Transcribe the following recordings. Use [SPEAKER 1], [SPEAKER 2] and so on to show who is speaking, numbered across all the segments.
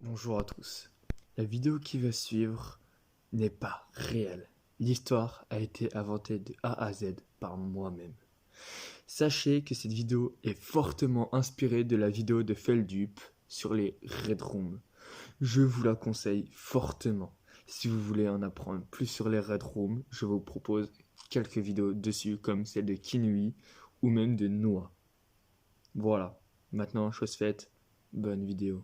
[SPEAKER 1] Bonjour à tous. La vidéo qui va suivre n'est pas réelle. L'histoire a été inventée de A à Z par moi-même. Sachez que cette vidéo est fortement inspirée de la vidéo de Feldup sur les Red Rooms. Je vous la conseille fortement. Si vous voulez en apprendre plus sur les Red Rooms, je vous propose quelques vidéos dessus comme celle de Kinui ou même de Noah. Voilà, maintenant chose faite, bonne vidéo.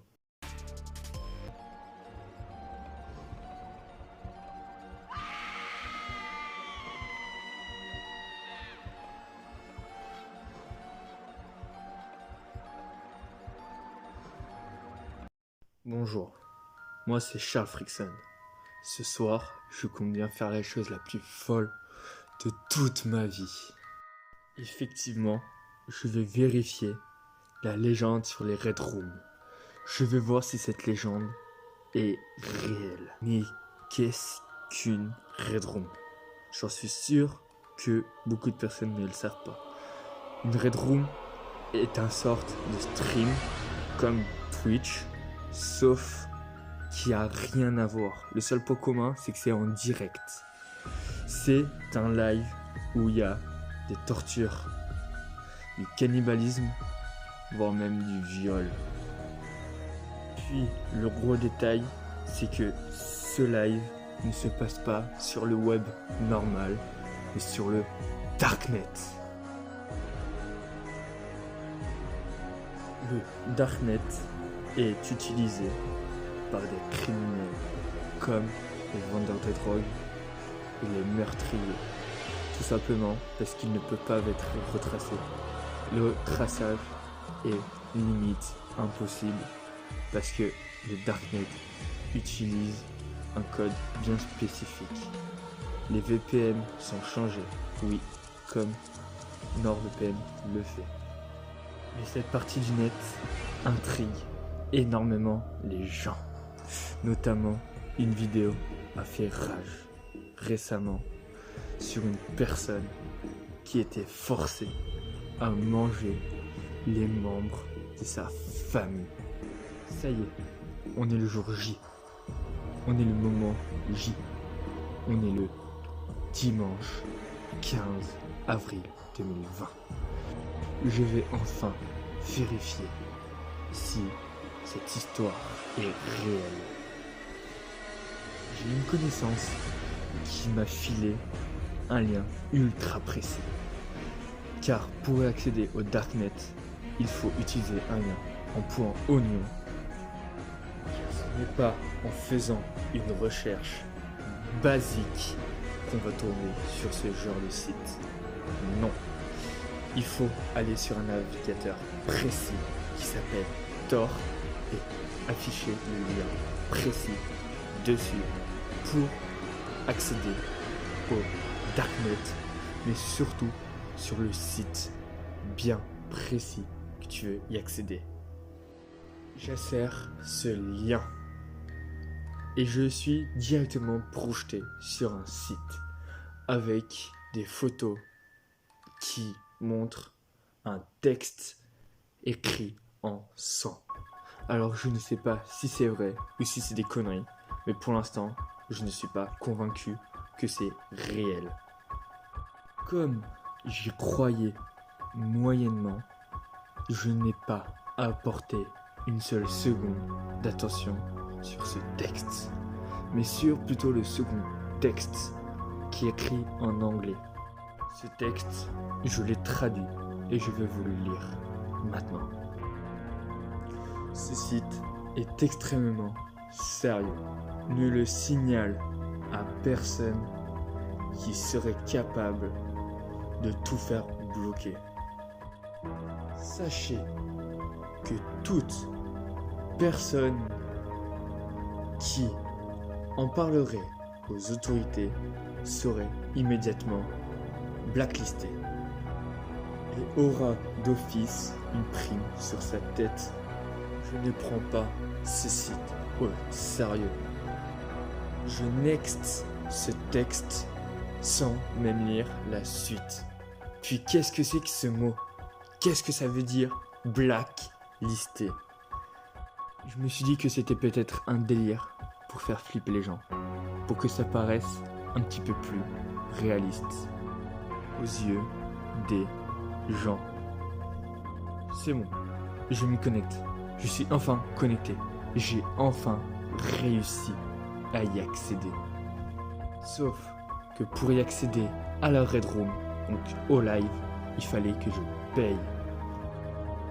[SPEAKER 1] Bonjour, moi c'est Charles Frickson. Ce soir, je compte bien faire la chose la plus folle de toute ma vie. Effectivement, je vais vérifier la légende sur les Red Rooms. Je vais voir si cette légende est réelle. Mais qu'est-ce qu'une Red Room? J'en suis sûr que beaucoup de personnes ne le savent pas. Une Red Room est un sorte de stream comme Twitch, sauf qui a rien à voir. Le seul point commun, c'est que c'est en direct. C'est un live où il y a des tortures, du cannibalisme, voire même du viol. Puis, le gros détail, c'est que ce live ne se passe pas sur le web normal, mais sur le Darknet. Le Darknet est utilisé par des criminels comme les vendeurs de drogue et les meurtriers. Tout simplement parce qu'ils ne peuvent pas être retracés. Le traçage est limite impossible parce que le Darknet utilise un code bien spécifique. Les VPN sont changés, oui, comme NordVPN le fait. Mais cette partie du net intrigue énormément les gens. Notamment, une vidéo a fait rage récemment sur une personne qui était forcée à manger les membres de sa famille. Ça y est, on est le jour J. On est le moment J. On est le dimanche 15 avril 2020. Je vais enfin vérifier si cette histoire est réelle. J'ai une connaissance qui m'a filé un lien ultra précis. Car pour accéder au Darknet, il faut utiliser un lien en point oignon. Ce n'est pas en faisant une recherche basique qu'on va tomber sur ce genre de site. Non. Il faut aller sur un navigateur précis qui s'appelle Tor et afficher le lien précis dessus pour accéder au Darknet, mais surtout sur le site bien précis que tu veux y accéder. J'insère ce lien et je suis directement projeté sur un site avec des photos qui montrent un texte écrit en sang. Alors je ne sais pas si c'est vrai ou si c'est des conneries, mais pour l'instant, je ne suis pas convaincu que c'est réel. Comme j'y croyais moyennement, je n'ai pas apporté une seule seconde d'attention sur ce texte, mais sur plutôt le second texte qui est écrit en anglais. Ce texte, je l'ai traduit et je vais vous le lire maintenant. Ce site est extrêmement sérieux. Ne le signale à personne qui serait capable de tout faire bloquer. Sachez que toute personne qui en parlerait aux autorités serait immédiatement blacklistée et aura d'office une prime sur sa tête. Je ne prends pas ce site au sérieux. Je next ce texte sans même lire la suite. Puis qu'est-ce que c'est que ce mot? Qu'est-ce que ça veut dire blacklisté? Je me suis dit que c'était peut-être un délire pour faire flipper les gens, pour que ça paraisse un petit peu plus réaliste aux yeux des gens. C'est bon, je m'y connecte. Je suis enfin connecté. J'ai enfin réussi à y accéder. Sauf que pour y accéder à la Red Room, donc au live, il fallait que je paye.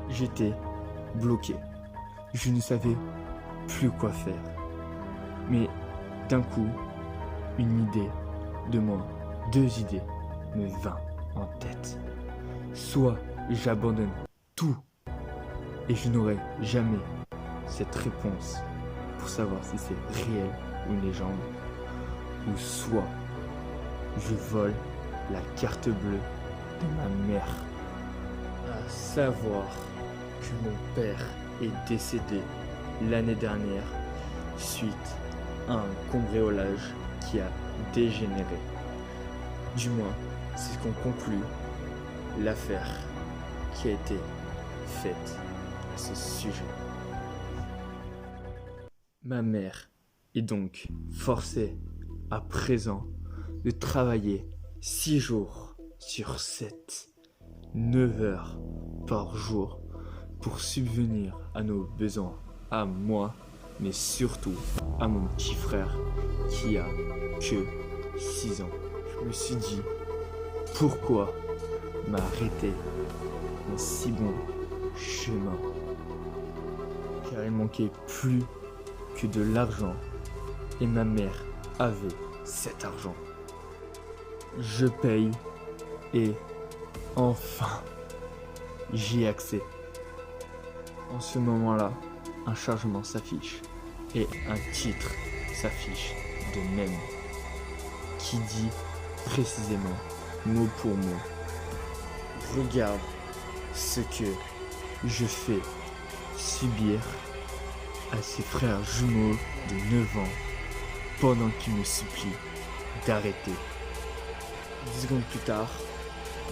[SPEAKER 1] J'étais bloqué. Je ne savais plus quoi faire. Mais d'un coup, une idée de moi, 2 idées me vint en tête. Soit j'abandonne tout et je n'aurai jamais cette réponse pour savoir si c'est réel ou une légende, ou soit je vole la carte bleue de ma mère. À savoir que mon père est décédé l'année dernière suite à un cambriolage qui a dégénéré. Du moins, c'est ce qu'on conclut l'affaire qui a été faite à ce sujet. Ma mère est donc forcée à présent de travailler 6 jours sur 7, 9 heures par jour pour subvenir à nos besoins, à moi, mais surtout à mon petit frère qui a que 6 ans. Je me suis dit, pourquoi m'arrêter en si bon chemin? Car il manquait plus que de l'argent et ma mère avait cet argent. Je paye et enfin j'y ai accès. En ce moment-là, un chargement s'affiche et un titre s'affiche de même qui dit précisément mot pour mot: regarde ce que je fais subir à ses frères jumeaux de 9 ans pendant qu'ils me supplient d'arrêter. 10 secondes plus tard,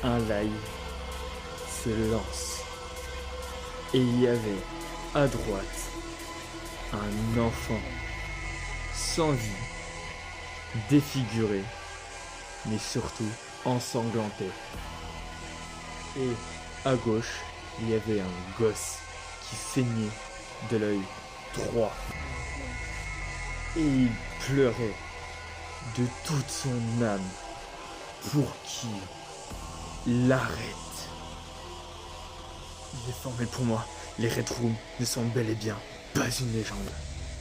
[SPEAKER 1] un live se lance et il y avait à droite un enfant sans vie, défiguré, mais surtout ensanglanté. Et à gauche, il y avait un gosse qui saignait de l'œil droit. Et il pleurait de toute son âme pour qu'il l'arrête. Il est formel pour moi. Les Red Rooms ne sont bel et bien pas une légende.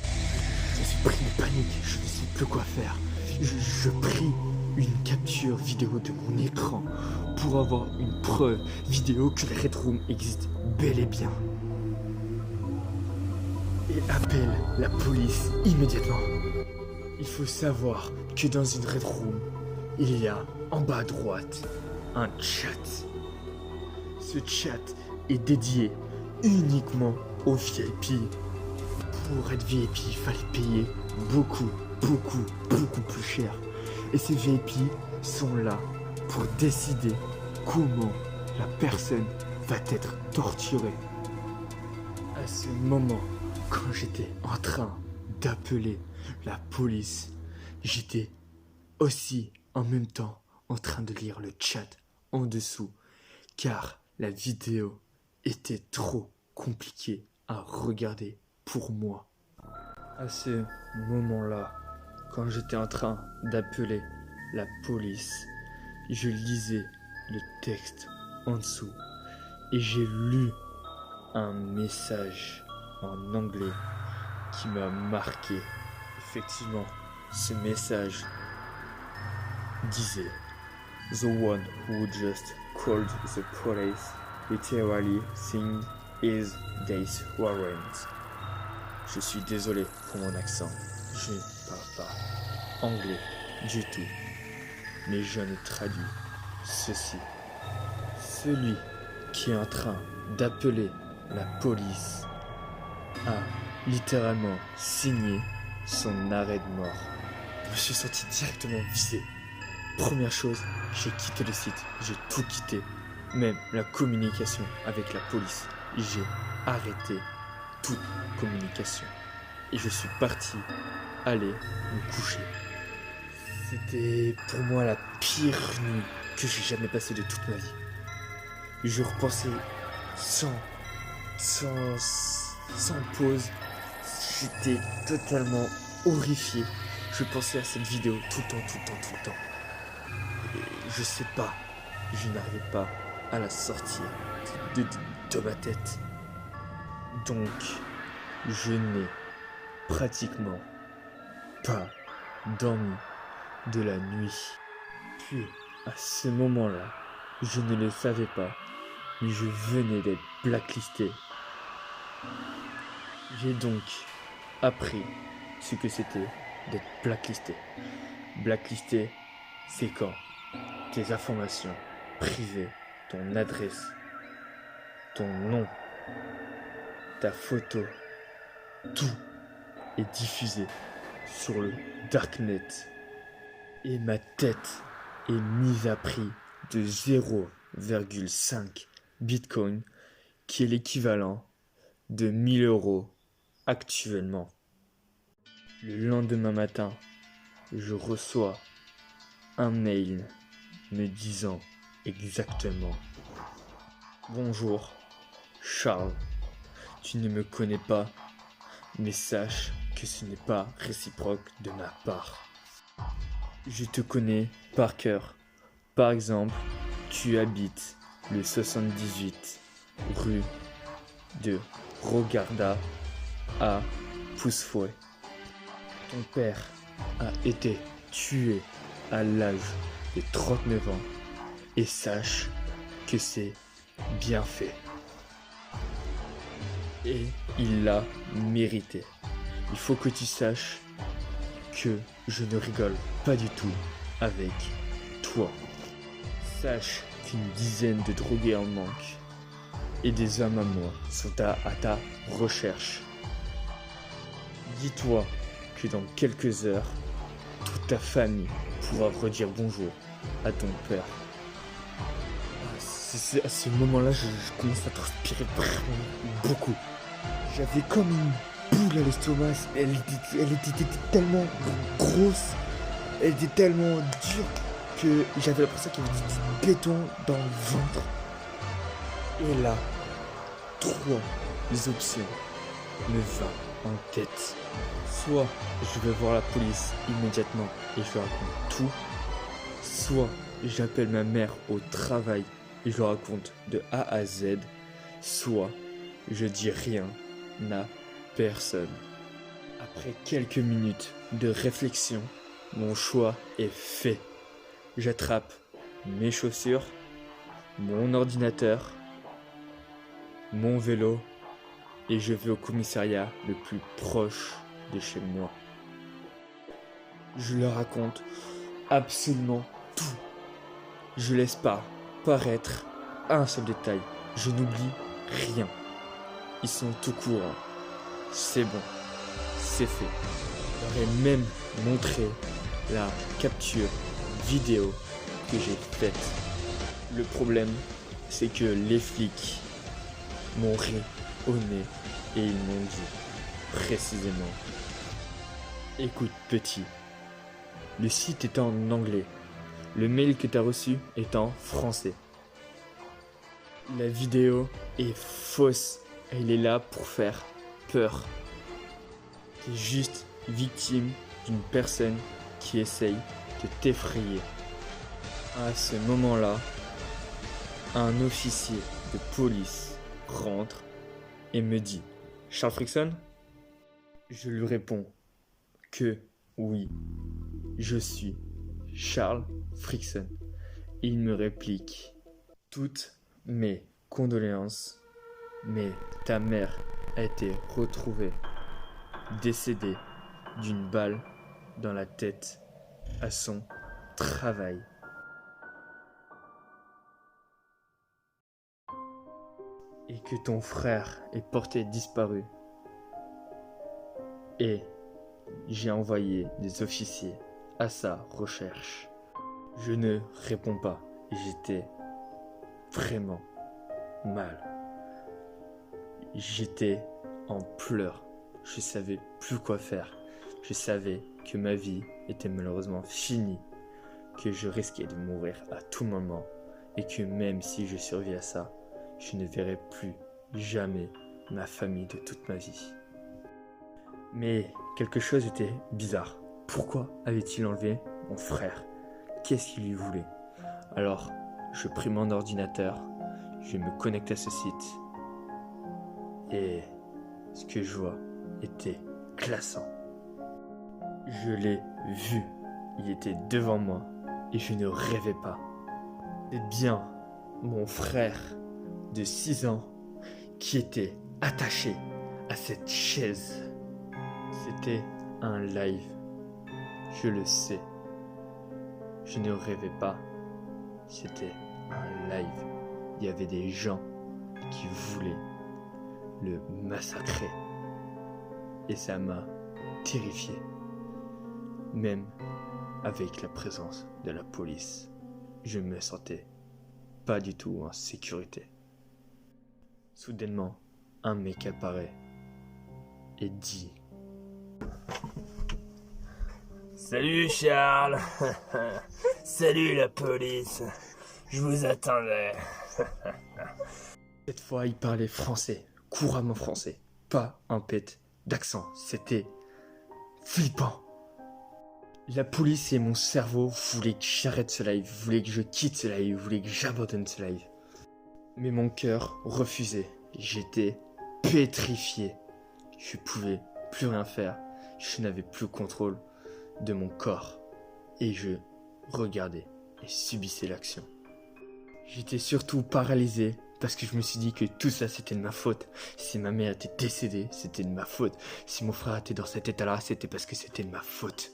[SPEAKER 1] Je suis pris de panique, je ne sais plus quoi faire. Je pris une capture vidéo de mon écran pour avoir une preuve vidéo que les Red Rooms existent bel et bien. Et appelle la police immédiatement. Il faut savoir que dans une Red Room, il y a en bas à droite un chat. Ce chat est dédié uniquement aux VIP. Pour être VIP, il fallait payer beaucoup plus cher. Et ces VIP sont là pour décider comment la personne va être torturée. À ce moment, quand j'étais en train d'appeler la police, j'étais aussi en même temps en train de lire le chat en dessous, car la vidéo était trop compliquée à regarder pour moi. À ce moment-là, quand j'étais en train d'appeler la police, je lisais le texte en dessous et j'ai lu un message en anglais qui m'a marqué. Effectivement, ce message disait: The one who just called the police literally think is this warrant. Je suis désolé pour mon accent, je ne parle pas anglais du tout, mais je ne traduis ceci. Celui qui est en train d'appeler la police a littéralement signé son arrêt de mort. Je me suis senti directement visé. Première chose, j'ai quitté le site, j'ai tout quitté, même la communication avec la police. J'ai arrêté toute communication. Et je suis parti aller me coucher. C'était pour moi la pire nuit que j'ai jamais passée de toute ma vie. Je repensais sans pause. J'étais totalement horrifié. Je pensais à cette vidéo tout le temps. Et je sais pas, je n'arrivais pas à la sortir de ma tête. Donc, je n'ai pratiquement pas dormi de la nuit. Puis, à ce moment-là, je ne le savais pas, mais je venais d'être blacklisté. J'ai donc appris ce que c'était d'être blacklisté. Blacklisté, c'est quand tes informations privées, ton adresse, ton nom, ta photo, tout est diffusé sur le darknet. Et ma tête est mise à prix de 0,5 Bitcoin, qui est l'équivalent de 1000 € actuellement. Le lendemain matin, je reçois un mail me disant exactement: Bonjour, Charles, tu ne me connais pas, mais sache que ce n'est pas réciproque de ma part. Je te connais par cœur. Par exemple, tu habites le 78 rue de Rogarda à Poussefouet. Ton père a été tué à l'âge de 39 ans et sache que c'est bien fait. Et il l'a mérité. Il faut que tu saches que je ne rigole pas du tout avec toi. Sache qu'une dizaine de drogués en manque et des hommes à moi sont à ta recherche. Dis-toi que dans quelques heures, toute ta famille pourra redire bonjour à ton père. À ce moment-là, je commence à transpirer vraiment beaucoup. J'avais comme une boule à l'estomac. Elle était tellement grosse, elle était tellement dure que j'avais l'impression qu'il y avait du béton dans le ventre. Et là, 3 options me vinrent en tête. Soit je vais voir la police immédiatement et je leur raconte tout, soit j'appelle ma mère au travail et je leur raconte de A à Z, soit je dis rien à personne. Après quelques minutes de réflexion, mon choix est fait. J'attrape mes chaussures, mon ordinateur, mon vélo et je vais au commissariat le plus proche de chez moi. Je leur raconte absolument tout. Je laisse pas paraître un seul détail. Je n'oublie rien. Ils sont tout courants. C'est bon. C'est fait. Je leur ai même montré la capture vidéo que j'ai faite. Le problème, c'est que les flics m'ont ri au nez et ils m'ont dit précisément: Écoute petit, le site est en anglais. Le mail que tu as reçu est en français. La vidéo est fausse. Elle est là pour faire peur. Tu es juste victime d'une personne qui essaye de t'effrayer. À ce moment-là, un officier de police rentre et me dit: Charles Frickson? Je lui réponds que oui, je suis Charles Frickson. Et il me réplique: Toutes mes condoléances, mais ta mère a été retrouvée décédée d'une balle dans la tête à son travail. Et que ton frère est porté disparu. Et j'ai envoyé des officiers à sa recherche. Je ne réponds pas. J'étais vraiment mal. J'étais en pleurs. Je savais plus quoi faire. Je savais que ma vie était malheureusement finie, que je risquais de mourir à tout moment et que même si je survis à ça, je ne verrais plus jamais ma famille de toute ma vie. Mais quelque chose était bizarre. Pourquoi avait-il enlevé mon frère? Qu'est-ce qu'il lui voulait? Alors, je pris mon ordinateur, je me connecte à ce site et ce que je vois était glaçant. Je l'ai vu, il était devant moi et je ne rêvais pas. C'est bien mon frère de 6 ans qui était attaché à cette chaise. C'était un live, je le sais. Je ne rêvais pas, c'était un live. Il y avait des gens qui voulaient le massacrer. Et ça m'a terrifié. Même avec la présence de la police, je me sentais pas du tout en sécurité. Soudainement, un mec apparaît et dit:
[SPEAKER 2] Salut Charles. Salut la police. Je vous attendais.
[SPEAKER 1] Cette fois, il parlait français, couramment français, pas un pet d'accent. C'était flippant. La police et mon cerveau voulaient que j'arrête ce live, voulaient que je quitte ce live, voulaient que j'abandonne ce live. Mais mon cœur refusait. J'étais pétrifié. Je pouvais plus rien faire. Je n'avais plus le contrôle de mon corps. Et je regardais et subissais l'action. J'étais surtout paralysé parce que je me suis dit que tout ça c'était de ma faute. Si ma mère était décédée, c'était de ma faute. Si mon frère était dans cet état-là, c'était parce que c'était de ma faute.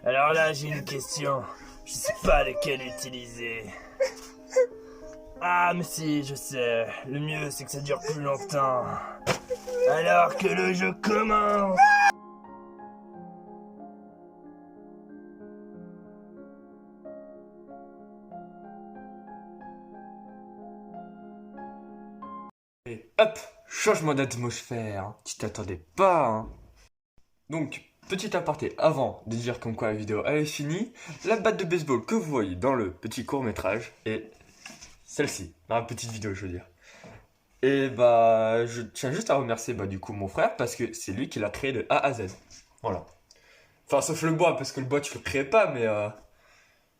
[SPEAKER 2] Alors là, j'ai une question. Je sais pas lequel utiliser. Ah, mais si, je sais. Le mieux, c'est que ça dure plus longtemps. Alors que le jeu commence.
[SPEAKER 3] Et hop, changement d'atmosphère. Tu t'attendais pas, hein. Donc, petit aparté, avant de dire comme quoi la vidéo elle est finie, la batte de baseball que vous voyez dans le petit court-métrage est celle-ci, dans la petite vidéo, je veux dire. Et bah, je tiens juste à remercier du coup mon frère parce que c'est lui qui l'a créé de A à Z. Voilà. Enfin, sauf le bois, parce que le bois tu le créais pas, mais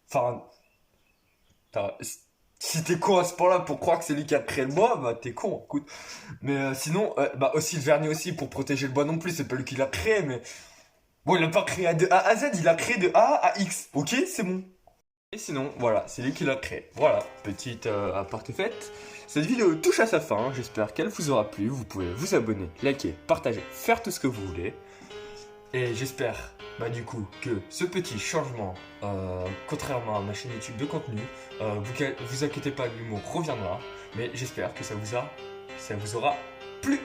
[SPEAKER 3] enfin. Si t'es con à ce point-là pour croire que c'est lui qui a créé le bois, bah t'es con, écoute. Mais sinon, bah aussi le vernis aussi pour protéger le bois non plus, c'est pas lui qui l'a créé, mais bon, il l'a pas créé de A à Z, il l'a créé de A à X, ok, c'est bon. Et sinon, voilà, c'est lui qui l'a créé. Voilà, petite aparté faite. Cette vidéo touche à sa fin, j'espère qu'elle vous aura plu. Vous pouvez vous abonner, liker, partager, faire tout ce que vous voulez. Et j'espère, du coup, que ce petit changement, contrairement à ma chaîne YouTube de contenu, vous inquiétez pas, l'humour reviendra. Mais j'espère que ça vous aura plu.